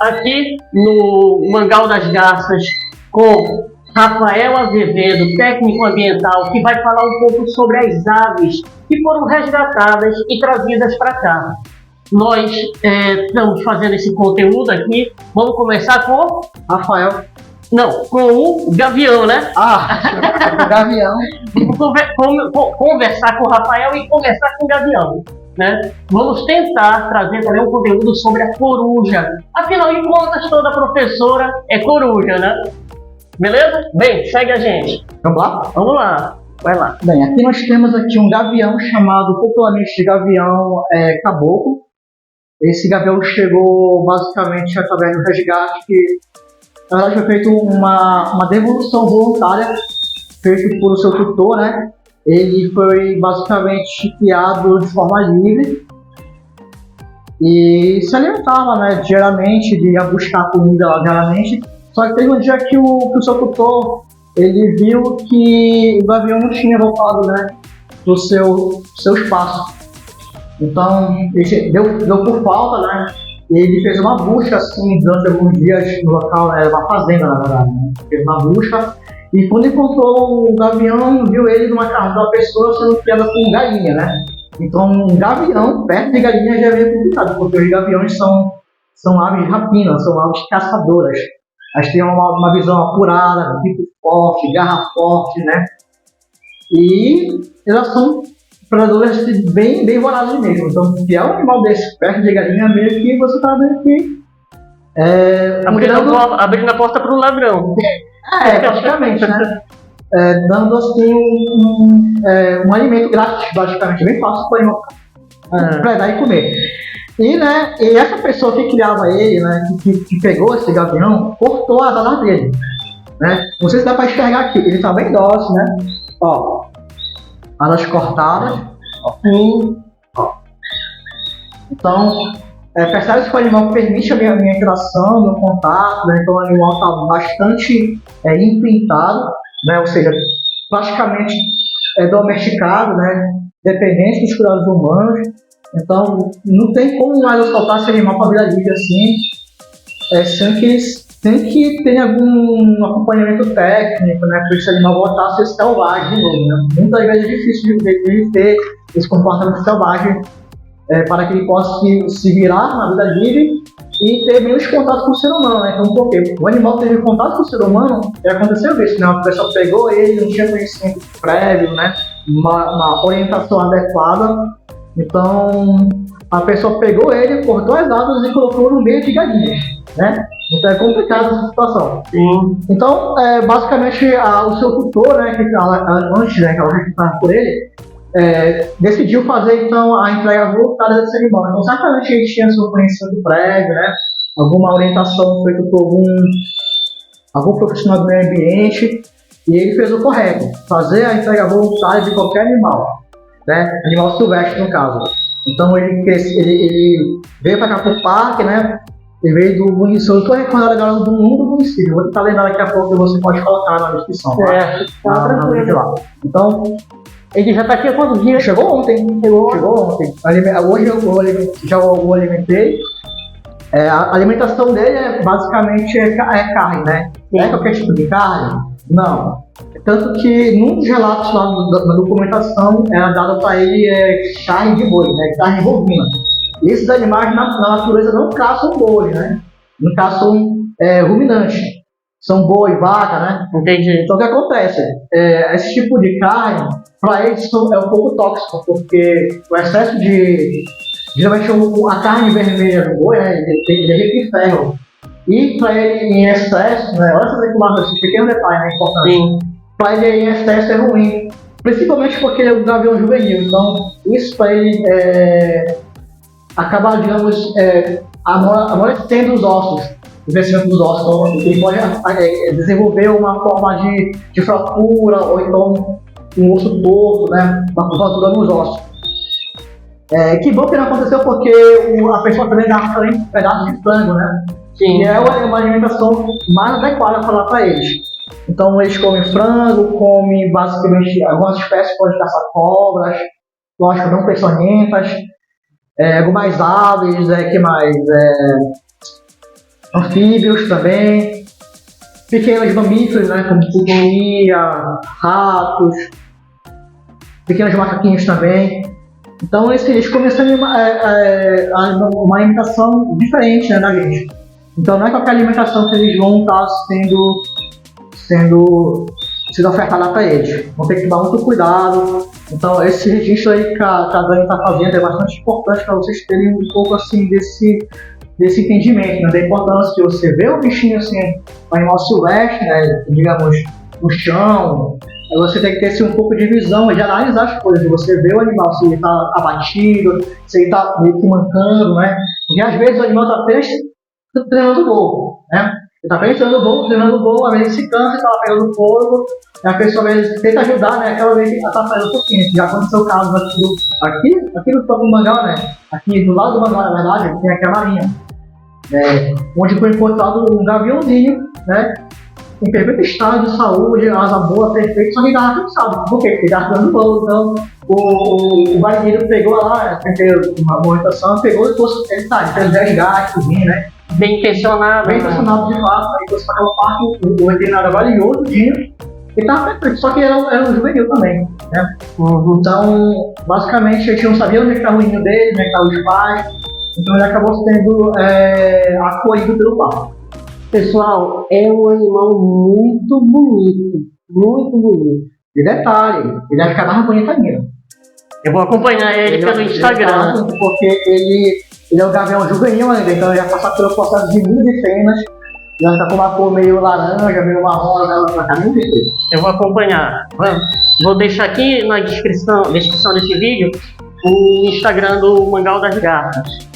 aqui no Mangal das Garças com Rafael Azevedo, técnico ambiental, que vai falar um pouco sobre as aves que foram resgatadas e trazidas para cá. Nós estamos fazendo esse conteúdo aqui. Vamos começar com Rafael. Não, com o Gavião, né? O Gavião. Conversar com o Rafael e conversar com o Gavião, né? Vamos tentar trazer também um conteúdo sobre a coruja. Afinal de contas, toda professora é coruja, né? Beleza? Bem, segue a gente. Vamos lá? Vamos lá. Vai lá. Bem, aqui nós temos aqui um gavião chamado popularmente de gavião caboclo. Esse gavião chegou basicamente através do resgate, que na verdade foi feito uma devolução voluntária, feito por seu tutor, né? Ele foi basicamente criado de forma livre e se alimentava, né, diariamente, ele ia buscar comida lá diariamente. Só que teve um dia que o seu tutor, ele viu que o gavião não tinha voltado, né, do seu espaço. Então, ele deu por falta, né? Ele fez uma busca, assim, durante alguns dias no local, era uma fazenda, na verdade, né? Fez uma busca, e quando encontrou o gavião, viu ele numa casa da pessoa sendo criada com galinha, né? Então, um gavião perto de galinha já é meio complicado, porque os gaviões são aves de rapina, são aves caçadoras. Elas têm uma visão apurada, bico forte, garra forte, né? E elas são predadores bem vorazes mesmo. Então, se é um animal desse perto de galinha, meio que você tá vendo que abrindo a porta para o ladrão. Praticamente, né? Dando assim um alimento grátis, basicamente, bem fácil para o animal predar e comer. E essa pessoa que criava ele, né, que pegou esse gavião, cortou as alas dele, né? Não sei se dá para enxergar aqui, ele tá bem dócil, né? Ó, alas cortadas, ó. Então, percebe que o animal permite a minha interação, meu contato, né? Então o animal está bastante implantado, né? Ou seja, praticamente domesticado, né? Dependente dos cuidados humanos. Então, não tem como mais eu soltar esse animal para a vida livre assim, sem que tenha algum acompanhamento técnico, né, para esse animal voltar a ser selvagem de novo, né? Muitas vezes é difícil de ter esse comportamento selvagem para que ele possa se virar na vida livre e ter menos contato com o ser humano, né? Então, por quê? O animal teve contato com o ser humano e aconteceu isso, né? A pessoa pegou ele, não tinha conhecimento prévio, né? Uma orientação adequada. Então, a pessoa pegou ele, cortou as asas e colocou no meio de galinhas, né? Então é complicada essa situação. Sim. Então, basicamente, o seu tutor, né, antes, né, que ela responsável por ele, decidiu fazer então a entrega voluntária desse animal. Então, certamente ele tinha seu conhecimento prévio, né? Alguma orientação feita por algum profissional do meio ambiente, e ele fez o correto, fazer a entrega voluntária de qualquer animal. Né? Animal silvestre, no caso. Então ele veio para cá pro parque, né? Ele veio do município. Eu estou recordando agora do mundo do município. Vou tentar lembrar daqui a pouco que você pode colocar na descrição. Tranquilo. Então, ele já está aqui há quantos dias? Chegou ontem. Hoje eu o alimentei. A alimentação dele basicamente carne, né? Não é qualquer tipo de carne? Não. Tanto que num dos relatos lá na documentação era dado para ele carne de boi, né? Carne bovina. E esses animais na natureza não caçam boi, né? Não caçam ruminante. São boi, vaca, né? Entendi. Então o que acontece? Esse tipo de carne, para eles é um pouco tóxico, porque o excesso geralmente a carne vermelha do boi, né? Ele é rico em ferro. E para ele em excesso, né? Olha essa informação, esse pequeno detalhe, né? Importante. Sim. Para ele em excesso é ruim, principalmente porque ele é um gavião juvenil, então isso para ele acaba, digamos, amolecendo os ossos, o crescimento dos ossos. Então ele pode desenvolver uma forma de fratura ou então um osso torto, né, uma fratura nos ossos. Que bom que não aconteceu, porque a pessoa também dá pedaços de frango, né? Sim. E é uma alimentação mais adequada para lá para eles. Então eles comem frango, comem basicamente algumas espécies podem caçar cobras, lógico, não peçonhentas, algumas aves, que mais? anfíbios também, pequenos mamíferos, né, como curuia, ratos, pequenos macaquinhos também. Então eles começam uma alimentação diferente, né, da gente. Então não é qualquer alimentação que eles vão estar sendo ofertada para eles. Vão ter que tomar muito cuidado. Então esse registro aí que a Dani está fazendo é bastante importante para vocês terem um pouco assim desse entendimento, né, da importância de você ver o bichinho assim, um animal silvestre, né, digamos, no chão. Você tem que ter assim, um pouco de visão de analisar as coisas, de você ver o animal, se ele está abatido, se ele está meio que mancando, né? Porque às vezes o animal está apenas treinando voo, né? Ele está apenas treinando voo, às vezes se cansa, está pegando fogo, e a pessoa às vezes tenta ajudar, né? Aquela vez que está fazendo um pouquinho. Já aconteceu o caso aqui no topo do Mangal, né? Aqui do lado do Mangal, na verdade, tem aqui a marinha, onde foi encontrado um gaviãozinho, né? Em perfeito estado de saúde, asa boa, perfeito, só que ele estava cansado. Por quê? Porque ele estava dando voo. Então, o marinheiro pegou lá, fez uma movimentação, pegou e trouxe ele, tá, ele fez 10 gastos, né? Bem intencionado. Bem intencionado de fato, aí trouxe para aquela parte, o veterinário avaliou o dia, ele estava perfeito, só que era um juvenil também, né? Então, basicamente, a gente não sabia onde estava o ninho dele, onde estavam os pais, então ele acabou sendo acolhido pelo pai. Pessoal, é um animal muito bonito, muito bonito. E detalhe, ele vai ficar mais bonito ainda. Eu vou acompanhar ele pelo Instagram. Porque ele é um gavião juvenil ainda, então ele vai passar pelo processo de muitas cenas. Ele vai ficar com uma cor meio laranja, meio marrom, vai ficar muito bonito. Eu vou acompanhar. Vou deixar aqui na descrição desse vídeo o Instagram do Mangal das Garras.